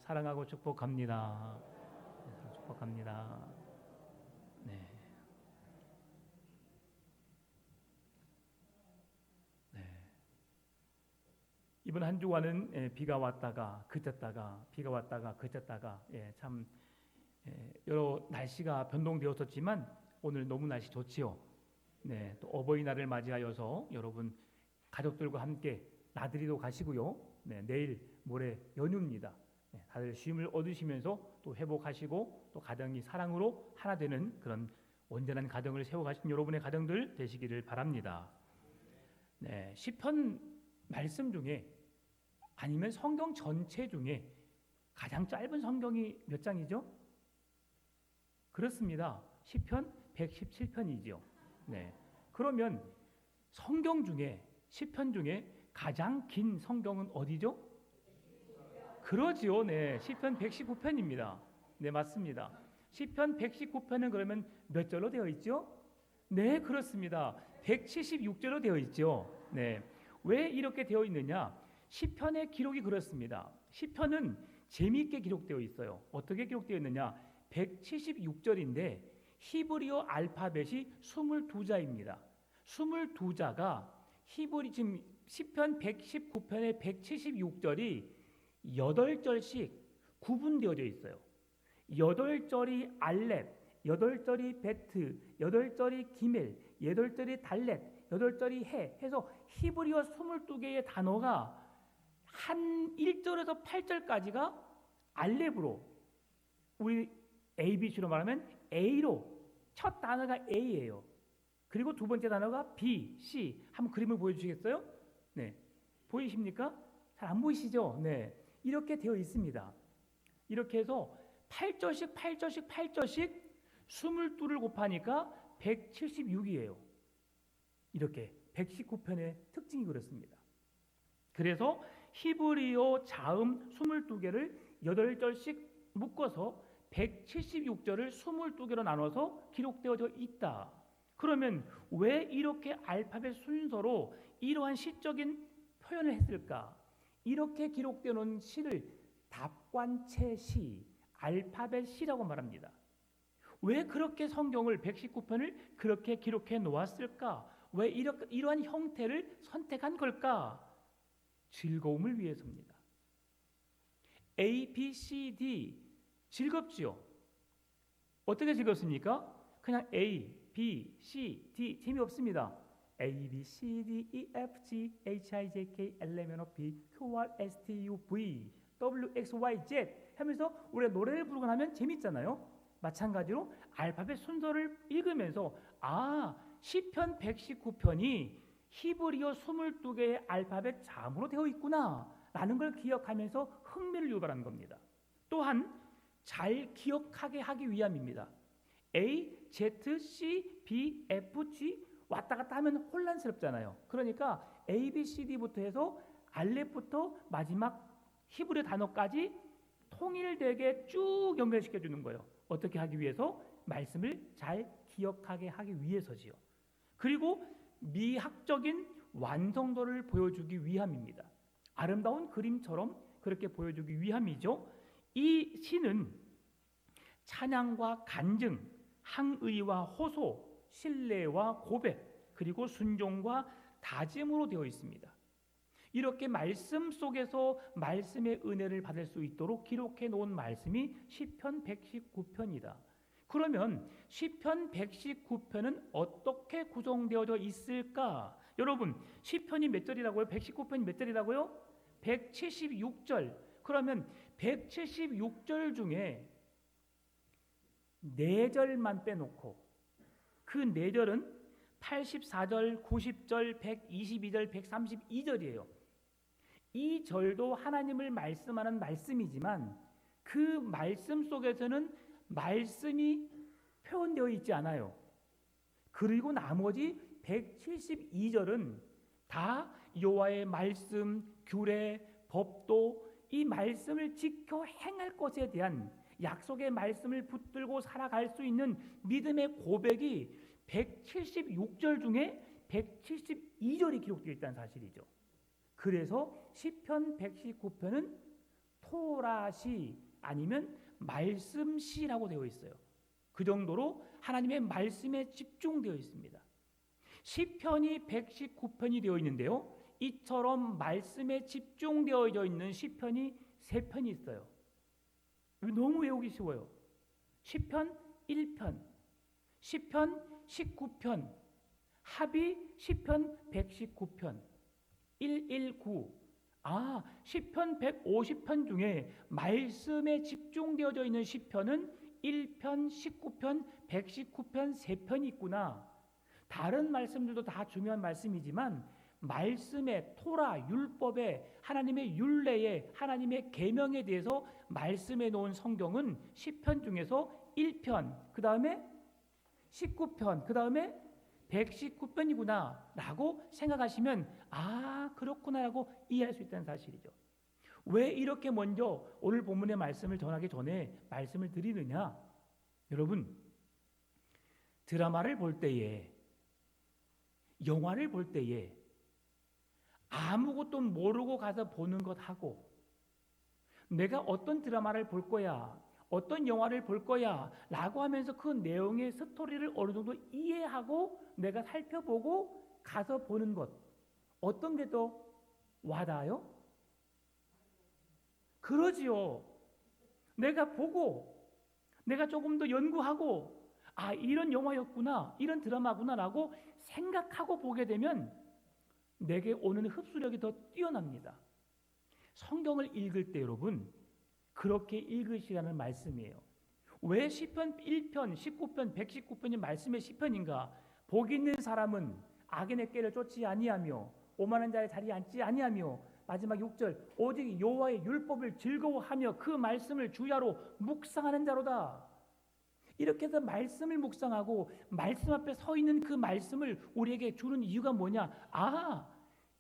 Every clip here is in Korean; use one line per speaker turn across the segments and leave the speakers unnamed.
사랑하고 축복합니다. 축복합니다. 네. 네. 이번 한 주간은 비가 왔다가 그쳤다가 비가 왔다가 그쳤다가 참 여러 날씨가 변동되었었지만 오늘 너무 날씨 좋지요. 네, 또 어버이날을 맞이하여서 여러분 가족들과 함께 나들이도 가시고요. 네, 내일 모레 연휴입니다. 네, 다들 쉼을 얻으시면서 또 회복하시고 또 가정이 사랑으로 하나 되는 그런 온전한 가정을 세워가신 여러분의 가정들 되시기를 바랍니다. 네, 시편 말씀 중에 아니면 성경 전체 중에 가장 짧은 성경이 몇 장이죠? 그렇습니다. 시편 117편이죠. 네. 그러면 성경 중에 시편 중에 가장 긴 성경은 어디죠? 그러지요. 네. 시편 119편입니다. 네, 맞습니다. 시편 119편은 그러면 몇 절로 되어 있죠? 네, 그렇습니다. 176절로 되어 있죠. 네. 왜 이렇게 되어 있느냐? 시편의 기록이 그렇습니다. 시편은 재미있게 기록되어 있어요. 어떻게 기록되어 있느냐? 176절인데 히브리어 알파벳이 22자입니다. 22자가 히브리 지금 시편 119편의 176절이 8절씩 구분되어져 있어요. 8절이 알렙, 8절이 베트, 8절이 기멜, 8절이 달렛, 8절이 해 해서 히브리어 22개의 단어가 한 1절에서 8절까지가 알렙으로 우리 ABC로 말하면 A로 첫 단어가 A예요. 그리고 두 번째 단어가 B, C. 한번 그림을 보여주시겠어요? 네, 보이십니까? 잘 안 보이시죠? 네, 이렇게 되어 있습니다. 이렇게 해서 8절씩 8절씩 8절씩 22를 곱하니까 176이에요. 이렇게 119편의 특징이 그렇습니다. 그래서 히브리어 자음 22개를 8절씩 묶어서 176절을 22개로 나눠서 기록되어져 있다. 그러면 왜 이렇게 알파벳 순서로 이러한 시적인 표현을 했을까? 이렇게 기록되어 놓은 시를 답관체시, 알파벳 시라고 말합니다. 왜 그렇게 성경을 119편을 그렇게 기록해 놓았을까? 왜 이러한 형태를 선택한 걸까? 즐거움을 위해서입니다. A, B, C, D 즐겁지요? 어떻게 즐겁습니까? 그냥 A, B, C, D 재미없습니다. A, B, C, D, E, F, G, H, I, J, K, L, M, N, O, P, Q, R, S, T, U, V, W, X, Y, Z 하면서 우리가 노래를 부르고 나면 재밌잖아요. 마찬가지로 알파벳 순서를 읽으면서 시편 119편이 히브리어 22개의 알파벳 자음으로 되어 있구나 라는 걸 기억하면서 흥미를 유발하는 겁니다. 또한 잘 기억하게 하기 위함입니다. A, Z, C, B, F, G 왔다 갔다 하면 혼란스럽잖아요. 그러니까 A, B, C, D부터 해서 알렙부터 마지막 히브리 단어까지 통일되게 쭉 연결시켜 주는 거예요. 어떻게 하기 위해서? 말씀을 잘 기억하게 하기 위해서지요. 그리고 미학적인 완성도를 보여주기 위함입니다. 아름다운 그림처럼 그렇게 보여주기 위함이죠. 이 시는 찬양과 간증, 항의와 호소, 신뢰와 고백, 그리고 순종과 다짐으로 되어 있습니다. 이렇게 말씀 속에서 말씀의 은혜를 받을 수 있도록 기록해 놓은 말씀이 시편 119편이다. 그러면 시편 119편은 어떻게 구성되어져 있을까? 여러분, 시편이 몇 절이라고요? 119편이 몇 절이라고요? 176절. 그러면 176절 중에 4절만 빼놓고 그 4절은 84절, 90절, 122절, 132절이에요. 이 절도 하나님을 말씀하는 말씀이지만 그 말씀 속에서는 말씀이 표현되어 있지 않아요. 그리고 나머지 172절은 다 여호와의 말씀, 규례, 법도 이 말씀을 지켜 행할 것에 대한 약속의 말씀을 붙들고 살아갈 수 있는 믿음의 고백이 176절 중에 172절이 기록되어 있다는 사실이죠. 그래서 시편 119편은 토라시 아니면 말씀시라고 되어 있어요. 그 정도로 하나님의 말씀에 집중되어 있습니다. 시편이 119편이 되어 있는데요. 이처럼 말씀에 집중되어져 있는 시편이 3편이 있어요. 너무 외우기 쉬워요. 시편 1편, 시편 19편, 합이 시편 119편, 119. 시편 150편 중에 말씀에 집중되어져 있는 시편은 1편, 19편, 119편 3편이 있구나. 다른 말씀들도 다 중요한 말씀이지만 말씀의 토라, 율법에 하나님의 율례에 하나님의 계명에 대해서 말씀해 놓은 성경은 시편 중에서 1편, 그 다음에 19편, 그 다음에 119편이구나 라고 생각하시면 그렇구나 라고 이해할 수 있다는 사실이죠. 왜 이렇게 먼저 오늘 본문의 말씀을 전하기 전에 말씀을 드리느냐? 여러분, 드라마를 볼 때에, 영화를 볼 때에 아무것도 모르고 가서 보는 것하고 내가 어떤 드라마를 볼 거야, 어떤 영화를 볼 거야 라고 하면서 그 내용의 스토리를 어느 정도 이해하고 내가 살펴보고 가서 보는 것, 어떤 게 더 와닿아요? 그러지요. 내가 보고 내가 조금 더 연구하고 이런 영화였구나, 이런 드라마구나 라고 생각하고 보게 되면 내게 오는 흡수력이 더 뛰어납니다. 성경을 읽을 때 여러분 그렇게 읽으시라는 말씀이에요. 왜 시편 1편, 19편, 119편이 말씀의 시편인가? 복 있는 사람은 악인의 꾀를 쫓지 아니하며 오만한 자의 자리에 앉지 아니하며 마지막 6절 오직 여호와의 율법을 즐거워하며 그 말씀을 주야로 묵상하는 자로다. 이렇게 해서 말씀을 묵상하고 말씀 앞에 서 있는 그 말씀을 우리에게 주는 이유가 뭐냐?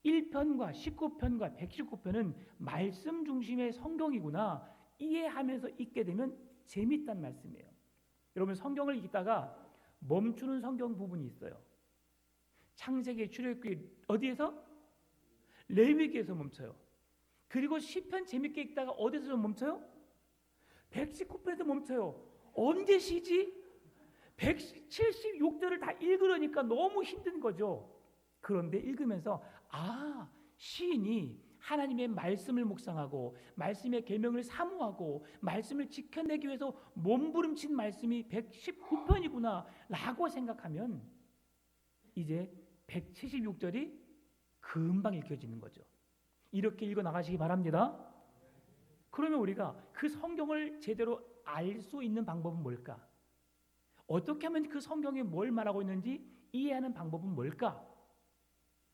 1편과 19편과 119편은 말씀 중심의 성경이구나 이해하면서 읽게 되면 재밌단 말씀이에요. 여러분 성경을 읽다가 멈추는 성경 부분이 있어요. 창세기, 출애굽기 어디에서? 레위기에서 멈춰요. 그리고 시편 재밌게 읽다가 어디서 좀 멈춰요? 119편에서 멈춰요. 언제 쉬지? 176절을 다 읽으려니까 너무 힘든 거죠. 그런데 읽으면서 시인이 하나님의 말씀을 묵상하고 말씀의 계명을 사모하고 말씀을 지켜내기 위해서 몸부림친 말씀이 119편이구나 라고 생각하면 이제 176절이 금방 읽혀지는 거죠. 이렇게 읽어 나가시기 바랍니다. 그러면 우리가 그 성경을 제대로 알 수 있는 방법은 뭘까? 어떻게 하면 그 성경이 뭘 말하고 있는지 이해하는 방법은 뭘까?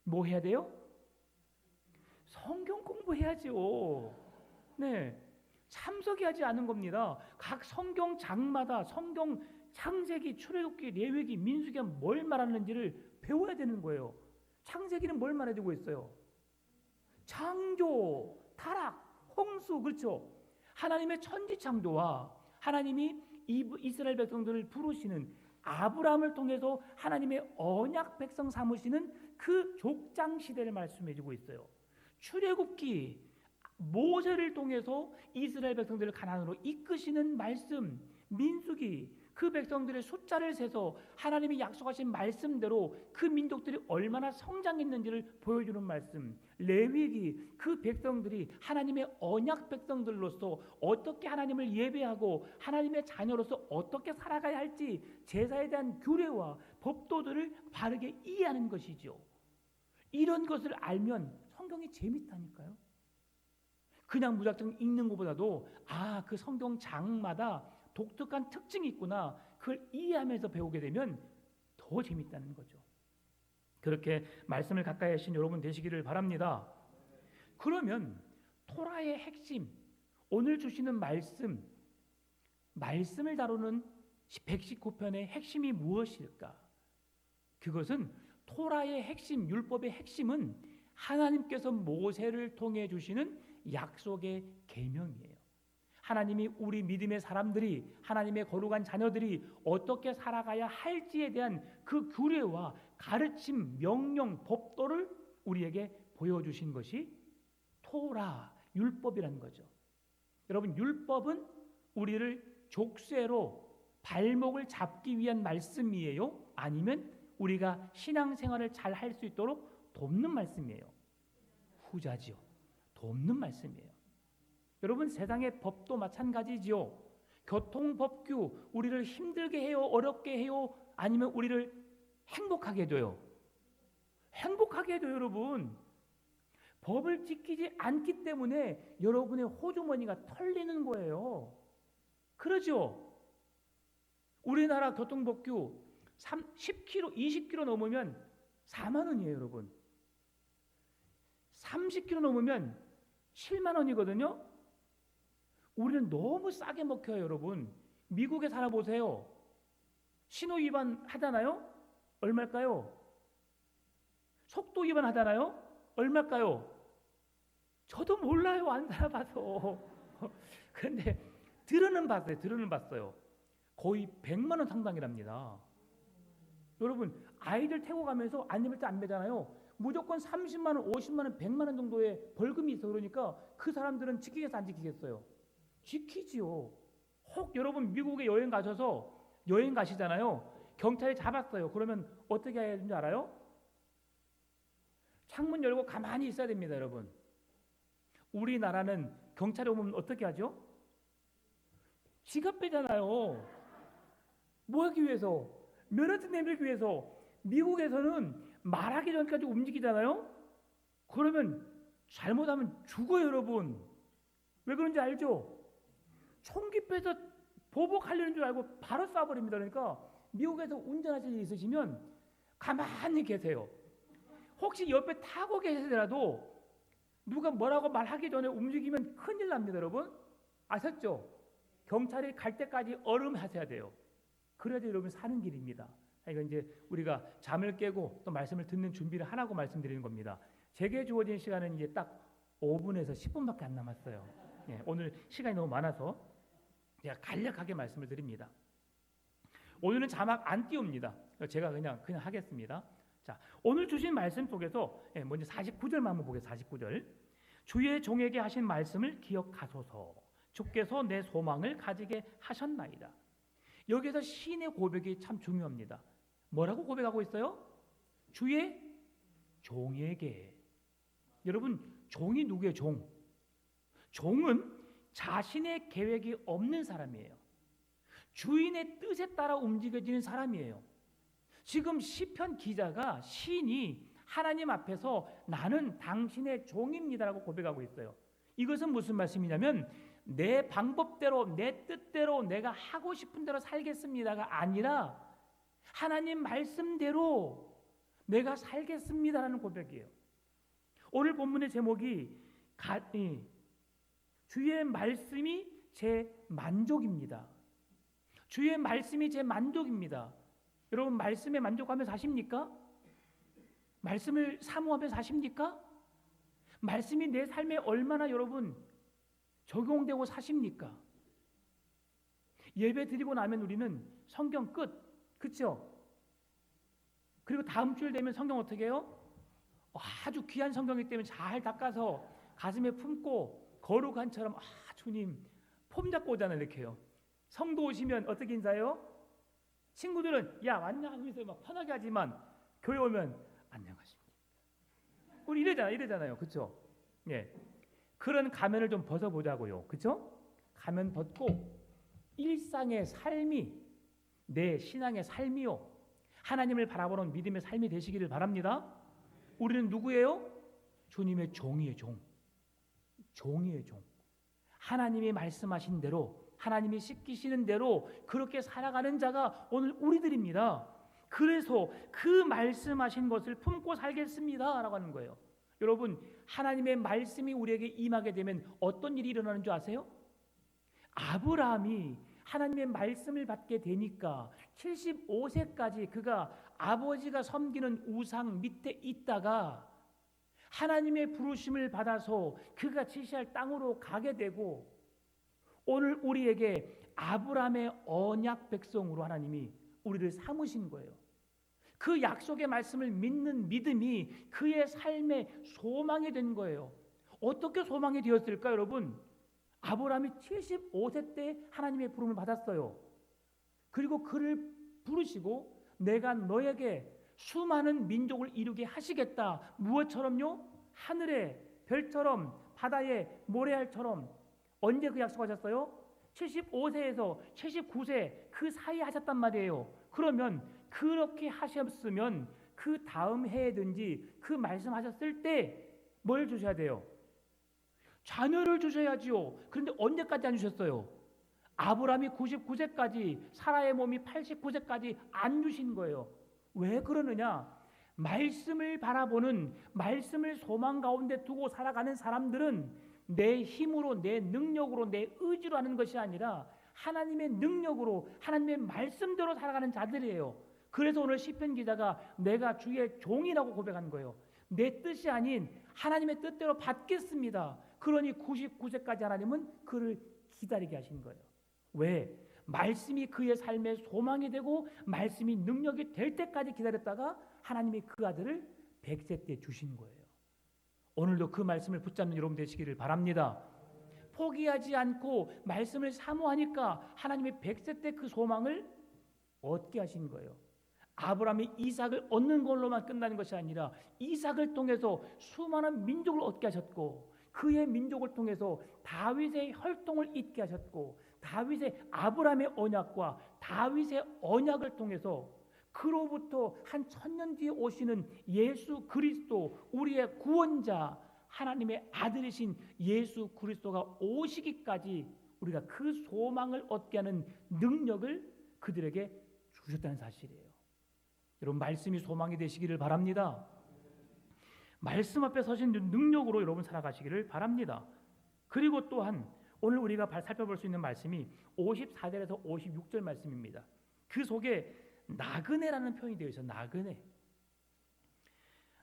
뭐 해야 돼요? 성경 공부해야죠. 네, 참석하지 않은 겁니다. 각 성경 장마다 성경 창세기, 출애굽기, 레위기, 민수기가 뭘 말하는지를 배워야 되는 거예요. 창세기는 뭘 말해주고 있어요? 창조, 타락, 홍수, 그렇죠? 하나님의 천지 창조와 하나님이 이스라엘 백성들을 부르시는 아브라함을 통해서 하나님의 언약 백성 삼으시는 그 족장 시대를 말씀해주고 있어요. 출애굽기 모세를 통해서 이스라엘 백성들을 가나안으로 이끄시는 말씀, 민수기 그 백성들의 숫자를 세서 하나님이 약속하신 말씀대로 그 민족들이 얼마나 성장했는지를 보여주는 말씀, 레위기 그 백성들이 하나님의 언약 백성들로서 어떻게 하나님을 예배하고 하나님의 자녀로서 어떻게 살아가야 할지 제사에 대한 규례와 법도들을 바르게 이해하는 것이죠. 이런 것을 알면 성경이 재밌다니까요. 그냥 무작정 읽는 것보다도 그 성경 장마다 독특한 특징이 있구나 그걸 이해하면서 배우게 되면 더 재밌다는 거죠. 그렇게 말씀을 가까이 하신 여러분 되시기를 바랍니다. 그러면 토라의 핵심, 오늘 주시는 말씀을 다루는 119편의 핵심이 무엇일까? 그것은 토라의 핵심, 율법의 핵심은 하나님께서 모세를 통해 주시는 약속의 계명이에요. 하나님이 우리 믿음의 사람들이 하나님의 거룩한 자녀들이 어떻게 살아가야 할지에 대한 그 규례와 가르침, 명령, 법도를 우리에게 보여주신 것이 토라, 율법이라는 거죠. 여러분, 율법은 우리를 족쇄로 발목을 잡기 위한 말씀이에요? 아니면 우리가 신앙생활을 잘 할 수 있도록 돕는 말씀이에요? 후자지요. 돕는 말씀이에요. 여러분, 세상의 법도 마찬가지지요. 교통법규, 우리를 힘들게 해요? 어렵게 해요? 아니면 우리를 행복하게 해줘요? 행복하게 해줘요, 여러분. 법을 지키지 않기 때문에 여러분의 호주머니가 털리는 거예요. 그러죠? 우리나라 교통법규 10km, 20km 넘으면 4만 원이에요, 여러분. 30km 넘으면 7만 원이거든요. 우리는 너무 싸게 먹혀요, 여러분. 미국에 살아보세요. 신호 위반 하잖아요? 얼마일까요? 속도 위반 하잖아요? 얼마일까요? 저도 몰라요, 안 살아봐서. 그런데 들어는 봤어요. 거의 100만 원 상당이랍니다. 여러분, 아이들 태워 가면서 안전벨트 안 매잖아요. 무조건 30만 원, 50만 원, 100만 원 정도의 벌금이 있어. 그러니까 그 사람들은 지키겠어, 안 지키겠어요? 지키지요. 혹 여러분 미국에 여행 가시잖아요. 경찰이 잡았어요. 그러면 어떻게 해야 되는지 알아요? 창문 열고 가만히 있어야 됩니다, 여러분. 우리나라는 경찰이 오면 어떻게 하죠? 지갑 빼잖아요. 뭐 하기 위해서? 면허증 내밀기 위해서. 미국에서는 말하기 전까지 움직이잖아요. 그러면 잘못하면 죽어요, 여러분. 왜 그런지 알죠? 총기 빼서 보복하려는 줄 알고 바로 쏴버립니다. 그러니까 미국에서 운전하실 일 있으시면 가만히 계세요. 혹시 옆에 타고 계시더라도 누가 뭐라고 말하기 전에 움직이면 큰일 납니다, 여러분. 아셨죠? 경찰이 갈 때까지 얼음하셔야 돼요. 그래야지 여러분 사는 길입니다. 이건 이제 우리가 잠을 깨고 또 말씀을 듣는 준비를 하라고 말씀드리는 겁니다. 제게 주어진 시간은 이제 딱 5분에서 10분밖에 안 남았어요. 예, 오늘 시간이 너무 많아서 제가 간략하게 말씀을 드립니다. 오늘은 자막 안 띄웁니다. 제가 그냥 하겠습니다. 자, 오늘 주신 말씀 속에서 먼저 49절만 한번 보겠습니다. 49절. 주의 종에게 하신 말씀을 기억하소서. 주께서 내 소망을 가지게 하셨나이다. 여기서 시인의 고백이 참 중요합니다. 뭐라고 고백하고 있어요? 주의 종에게. 여러분, 종이 누구예요? 종은 자신의 계획이 없는 사람이에요. 주인의 뜻에 따라 움직여지는 사람이에요. 지금 시편 기자가, 시인이 하나님 앞에서 나는 당신의 종입니다라고 고백하고 있어요. 이것은 무슨 말씀이냐면 내 방법대로, 내 뜻대로, 내가 하고 싶은 대로 살겠습니다가 아니라 하나님 말씀대로 내가 살겠습니다라는 고백이에요. 오늘 본문의 제목이 주의 말씀이 제 만족입니다. 주의 말씀이 제 만족입니다. 여러분, 말씀에 만족하면서 사십니까? 말씀을 사모하면서 사십니까? 말씀이 내 삶에 얼마나 여러분 적용되고 사십니까? 예배 드리고 나면 우리는 성경 끝, 그렇죠? 그리고 다음 주일 되면 성경 어떻게 해요? 아주 귀한 성경이기 때문에 잘 닦아서 가슴에 품고 거룩한처럼 주님 폼 잡고 오잖아요. 이렇게 해요. 성도 오시면 어떻게 인사해요? 친구들은 야 왔냐 하면서 막 편하게 하지만 교회 오면 안녕하십니까. 우리 이러잖아요. 그렇죠? 예. 그런 가면을 좀 벗어보자고요. 그렇죠? 가면 벗고 일상의 삶이 내 신앙의 삶이요. 하나님을 바라보는 믿음의 삶이 되시기를 바랍니다. 우리는 누구예요? 주님의 종이에요. 종이에요. 종. 하나님이 말씀하신 대로, 하나님이 시키시는 대로 그렇게 살아가는 자가 오늘 우리들입니다. 그래서 그 말씀하신 것을 품고 살겠습니다 라고 하는 거예요. 여러분, 하나님의 말씀이 우리에게 임하게 되면 어떤 일이 일어나는 줄 아세요? 아브라함이 하나님의 말씀을 받게 되니까 75세까지 그가 아버지가 섬기는 우상 밑에 있다가 하나님의 부르심을 받아서 그가 지시할 땅으로 가게 되고 오늘 우리에게 아브라함의 언약 백성으로 하나님이 우리를 삼으신 거예요. 그 약속의 말씀을 믿는 믿음이 그의 삶의 소망이 된 거예요. 어떻게 소망이 되었을까, 여러분? 아브라함이 75세 때 하나님의 부름을 받았어요. 그리고 그를 부르시고 내가 너에게 수많은 민족을 이루게 하시겠다. 무엇처럼요? 하늘의 별처럼, 바다의 모래알처럼. 언제 그 약속하셨어요? 75세에서 79세 그 사이에 하셨단 말이에요. 그러면 그렇게 하셨으면 그 다음 해에든지 그 말씀하셨을 때 뭘 주셔야 돼요? 자녀를 주셔야지요. 그런데 언제까지 안 주셨어요? 아브라함이 99세까지, 사라의 몸이 89세까지 안 주신 거예요. 왜 그러느냐? 말씀을 바라보는, 말씀을 소망 가운데 두고 살아가는 사람들은 내 힘으로, 내 능력으로, 내 의지로 하는 것이 아니라 하나님의 능력으로, 하나님의 말씀대로 살아가는 자들이에요. 그래서 오늘 시편 기자가 내가 주의 종이라고 고백한 거예요. 내 뜻이 아닌 하나님의 뜻대로 받겠습니다. 그러니 99세까지 하나님은 그를 기다리게 하신 거예요. 왜? 말씀이 그의 삶의 소망이 되고 말씀이 능력이 될 때까지 기다렸다가 하나님이 그 아들을 100세 때 주신 거예요. 오늘도 그 말씀을 붙잡는 여러분 되시기를 바랍니다. 포기하지 않고 말씀을 사모하니까 하나님이 100세 때 그 소망을 얻게 하신 거예요. 아브라함이 이삭을 얻는 걸로만 끝나는 것이 아니라 이삭을 통해서 수많은 민족을 얻게 하셨고 그의 민족을 통해서 다윗의 혈통을 잇게 하셨고 다윗의 아브라함의 언약과 다윗의 언약을 통해서 그로부터 한 1000년 뒤에 오시는 예수 그리스도 우리의 구원자 하나님의 아들이신 예수 그리스도가 오시기까지 우리가 그 소망을 얻게 하는 능력을 그들에게 주셨다는 사실이에요. 여러분 말씀이 소망이 되시기를 바랍니다. 말씀 앞에 서신 능력으로 여러분 살아가시기를 바랍니다. 그리고 또한 오늘 우리가 살펴볼 수 있는 말씀이 54절에서 56절 말씀입니다. 그 속에 나그네라는 표현이 되어 있어요.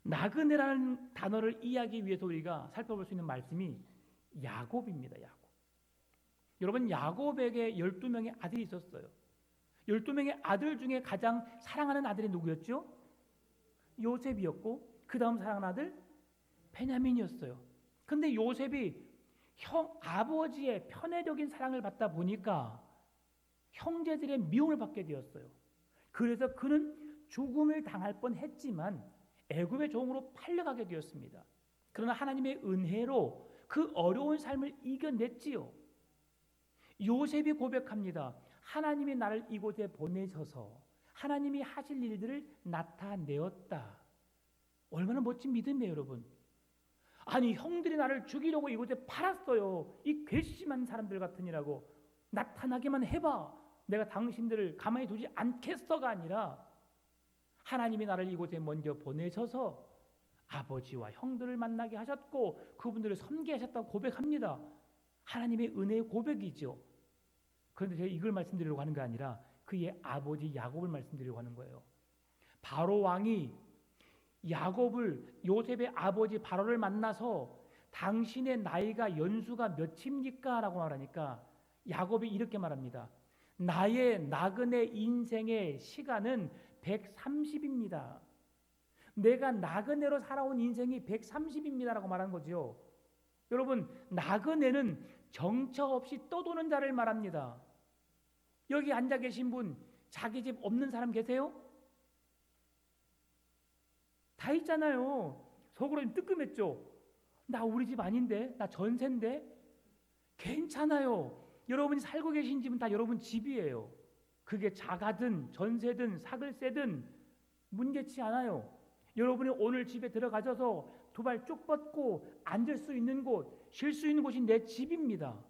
나그네라는 단어를 이해하기 위해서 우리가 살펴볼 수 있는 말씀이 야곱입니다. 야곱. 여러분 야곱에게 12명의 아들이 있었어요. 12명의 아들 중에 가장 사랑하는 아들이 누구였죠? 요셉이었고 그 다음 사랑하는 아들 베냐민이었어요. 근데 요셉이 아버지의 편애적인 사랑을 받다 보니까 형제들의 미움을 받게 되었어요. 그래서 그는 죽음을 당할 뻔했지만 애굽의 종으로 팔려가게 되었습니다. 그러나 하나님의 은혜로 그 어려운 삶을 이겨냈지요. 요셉이 고백합니다. 하나님이 나를 이곳에 보내셔서 하나님이 하실 일들을 나타내었다. 얼마나 멋진 믿음이에요, 여러분. 아니 형들이 나를 죽이려고 이곳에 팔았어요. 이 괘씸한 사람들 같으니라고 나타나기만 해봐. 내가 당신들을 가만히 두지 않겠어가 아니라 하나님이 나를 이곳에 먼저 보내셔서 아버지와 형들을 만나게 하셨고 그분들을 섬기게 하셨다고 고백합니다. 하나님의 은혜의 고백이죠. 그런데 제가 이걸 말씀드리려고 하는 게 아니라 그의 아버지 야곱을 말씀드리려고 하는 거예요. 바로 왕이 요셉의 아버지 바로를 만나서 당신의 나이가 연수가 몇입니까? 라고 말하니까 야곱이 이렇게 말합니다. 나의 나그네 인생의 시간은 130입니다. 내가 나그네로 살아온 인생이 130입니다. 라고 말한 거죠. 여러분 나그네는 정처 없이 떠도는 자를 말합니다. 여기 앉아 계신 분 자기 집 없는 사람 계세요? 다 있잖아요. 속으로 좀 뜨끔했죠. 나 우리 집 아닌데, 나 전세인데. 괜찮아요. 여러분이 살고 계신 집은 다 여러분 집이에요. 그게 자가든 전세든 사글세든 문제치 않아요. 여러분이 오늘 집에 들어가셔서 두 발 쭉 뻗고 앉을 수 있는 곳, 쉴 수 있는 곳이 내 집입니다.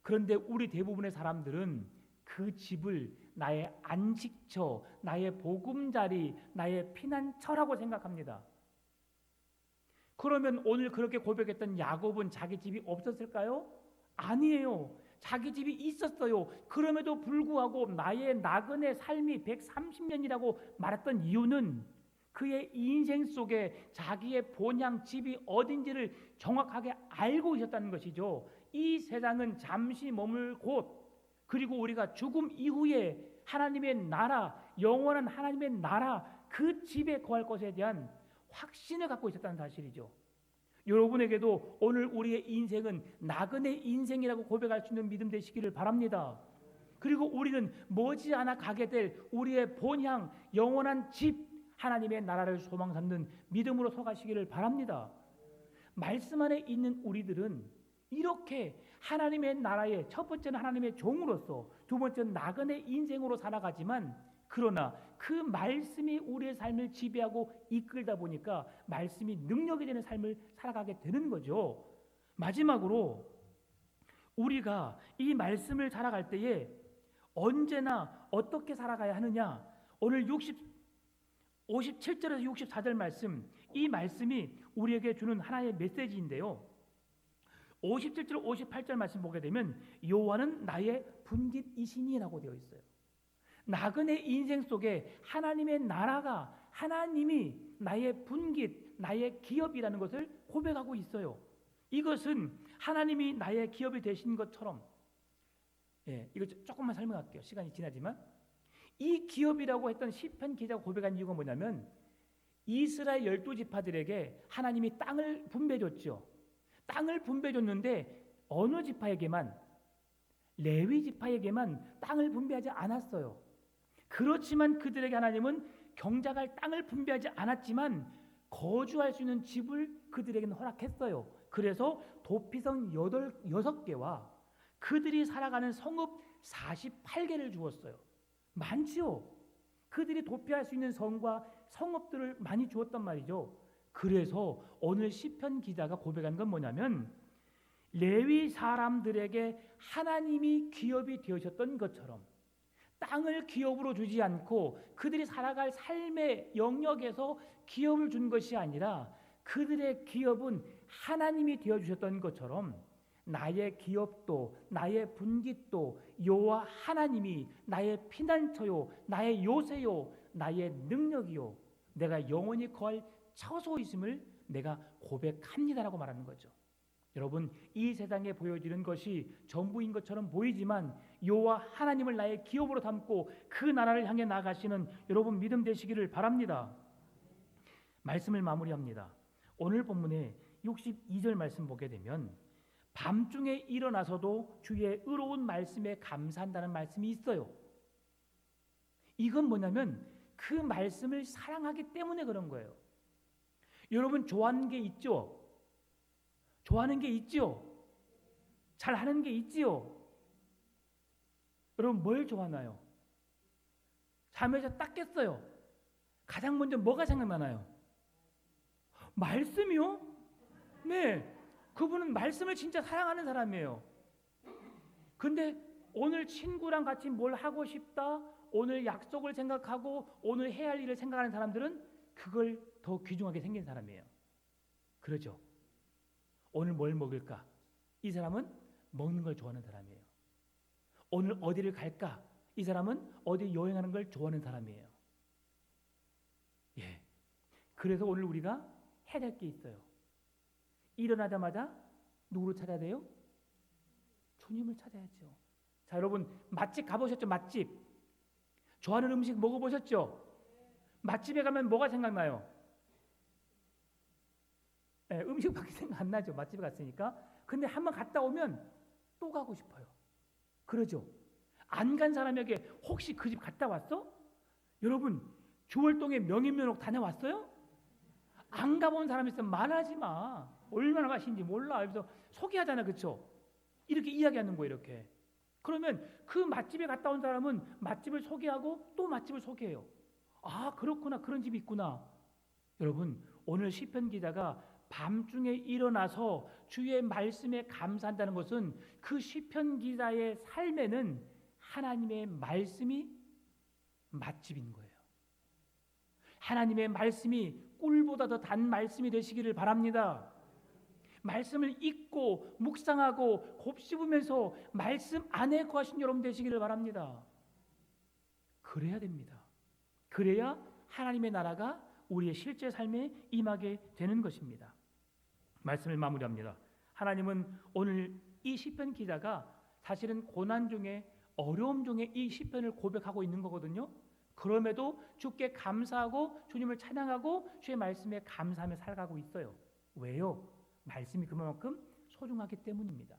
그런데 우리 대부분의 사람들은 그 집을 나의 안식처, 나의 보금자리, 나의 피난처라고 생각합니다. 그러면 오늘 그렇게 고백했던 야곱은 자기 집이 없었을까요? 아니에요. 자기 집이 있었어요. 그럼에도 불구하고 나의 나그네 삶이 130년이라고 말했던 이유는 그의 인생 속에 자기의 본향 집이 어딘지를 정확하게 알고 있었다는 것이죠. 이 세상은 잠시 머물 곳, 그리고 우리가 죽음 이후에 하나님의 나라, 영원한 하나님의 나라, 그 집에 거할 것에 대한 확신을 갖고 있었다는 사실이죠. 여러분에게도 오늘 우리의 인생은 나그네 인생이라고 고백할 수 있는 믿음 되시기를 바랍니다. 그리고 우리는 머지않아 가게 될 우리의 본향, 영원한 집, 하나님의 나라를 소망 삼는 믿음으로 서가시기를 바랍니다. 말씀 안에 있는 우리들은 이렇게 하나님의 나라의 첫 번째는 하나님의 종으로서, 두 번째는 나그네 인생으로 살아가지만, 그러나 그 말씀이 우리의 삶을 지배하고 이끌다 보니까 말씀이 능력이 되는 삶을 살아가게 되는 거죠. 마지막으로 우리가 이 말씀을 살아갈 때에 언제나 어떻게 살아가야 하느냐, 오늘 57절에서 64절 말씀, 이 말씀이 우리에게 주는 하나의 메시지인데요. 57절 58절 말씀 보게 되면 여호와는 나의 분깃이시니라고 되어 있어요. 나그네 인생 속에 하나님의 나라가, 하나님이 나의 분깃, 나의 기업이라는 것을 고백하고 있어요. 이것은 하나님이 나의 기업이 되신 것처럼, 이거 조금만 설명할게요. 시간이 지나지만 이 기업이라고 했던 시편 기자가 고백한 이유가 뭐냐면, 이스라엘 12지파들에게 하나님이 땅을 분배줬죠. 땅을 분배줬는데 어느 지파에게만, 레위 지파에게만 땅을 분배하지 않았어요. 그렇지만 그들에게 하나님은 경작할 땅을 분배하지 않았지만 거주할 수 있는 집을 그들에게는 허락했어요. 그래서 도피성 6개와 그들이 살아가는 성읍 48개를 주었어요. 많지요. 그들이 도피할 수 있는 성과 성읍들을 많이 주었단 말이죠. 그래서 오늘 시편 기자가 고백한 건 뭐냐면, 레위 사람들에게 하나님이 기업이 되셨던 것처럼 땅을 기업으로 주지 않고 그들이 살아갈 삶의 영역에서 기업을 준 것이 아니라 그들의 기업은 하나님이 되어주셨던 것처럼 나의 기업도, 나의 분깃도 여호와 하나님이 나의 피난처요, 나의 요새요, 나의 능력이요, 내가 영원히 거할 처소이심을 내가 고백합니다라고 말하는 거죠. 여러분, 이 세상에 보여지는 것이 전부인 것처럼 보이지만 여호와 하나님을 나의 기업으로 삼고 그 나라를 향해 나아가시는 여러분 믿음 되시기를 바랍니다. 말씀을 마무리합니다. 오늘 본문에 62절 말씀 보게 되면 밤중에 일어나서도 주의 의로운 말씀에 감사한다는 말씀이 있어요. 이건 뭐냐면 그 말씀을 사랑하기 때문에 그런 거예요. 여러분 좋아하는 게 있죠? 좋아하는 게 있죠? 잘하는 게 있지요? 여러분 뭘 좋아하나요? 잠에서 딱 깼어요. 가장 먼저 뭐가 생각나나요? 말씀이요? 네, 그분은 말씀을 진짜 사랑하는 사람이에요. 근데 오늘 친구랑 같이 뭘 하고 싶다, 오늘 약속을 생각하고 오늘 해야 할 일을 생각하는 사람들은 그걸 더 귀중하게 생긴 사람이에요. 그러죠? 오늘 뭘 먹을까? 이 사람은 먹는 걸 좋아하는 사람이에요. 오늘 어디를 갈까? 이 사람은 어디 여행하는 걸 좋아하는 사람이에요. 예. 그래서 오늘 우리가 해야 될 게 있어요. 일어나자마자 누구를 찾아야 돼요? 주님을 찾아야죠. 자, 여러분 맛집 가보셨죠? 맛집. 좋아하는 음식 먹어보셨죠? 맛집에 가면 뭐가 생각나요? 네, 음식밖에 생각 안 나죠. 맛집에 갔으니까. 근데 한번 갔다 오면 또 가고 싶어요. 그러죠? 안 간 사람에게 혹시 그 집 갔다 왔어? 여러분 주월동에 명인면옥 다녀왔어요? 안 가본 사람 있으면 말하지 마. 얼마나 맛있는지 몰라. 그래서 소개하잖아. 그렇죠? 이렇게 이야기하는 거예요. 이렇게. 그러면 그 맛집에 갔다 온 사람은 맛집을 소개하고 또 맛집을 소개해요. 아 그렇구나. 그런 집이 있구나. 여러분 오늘 시편 기자가 밤중에 일어나서 주의 말씀에 감사한다는 것은 그 시편 기자의 삶에는 하나님의 말씀이 맛집인 거예요. 하나님의 말씀이 꿀보다 더 단 말씀이 되시기를 바랍니다. 말씀을 읽고 묵상하고 곱씹으면서 말씀 안에 거하신 여러분 되시기를 바랍니다. 그래야 됩니다. 그래야 하나님의 나라가 우리의 실제 삶에 임하게 되는 것입니다. 말씀을 마무리합니다. 하나님은 오늘 이 시편 기자가 사실은 고난 중에 어려움 중에 이 시편을 고백하고 있는 거거든요. 그럼에도 주께 감사하고 주님을 찬양하고 주의 말씀에 감사하며 살아가고 있어요. 왜요? 말씀이 그만큼 소중하기 때문입니다.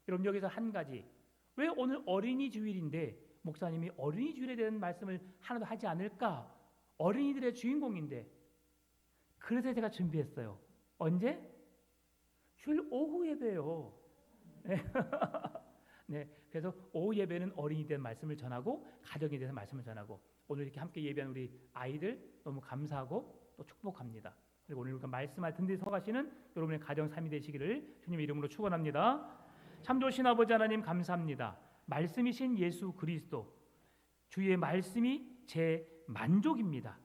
여러분 여기서 한 가지, 왜 오늘 어린이 주일인데 목사님이 어린이 주일에 대한 말씀을 하나도 하지 않을까? 어린이들의 주인공인데. 그래서 제가 준비했어요. 언제? 주일 오후 예배요. 네. 네, 그래서 오후 예배는 어린이에 대한 말씀을 전하고 가정에 대해서 말씀을 전하고 오늘 이렇게 함께 예배한 우리 아이들 너무 감사하고 또 축복합니다. 그리고 오늘 우리가 말씀할 든든히 서가시는 여러분의 가정 삶이 되시기를 주님의 이름으로 축원합니다. 참 좋으신 아버지 하나님 감사합니다. 말씀이신 예수 그리스도 주의 말씀이 제 만족입니다.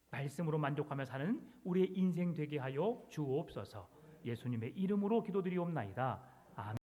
말씀으로 만족하며 사는 우리의 인생 되게 하여 주옵소서. 예수님의 이름으로 기도드리옵나이다. 아멘.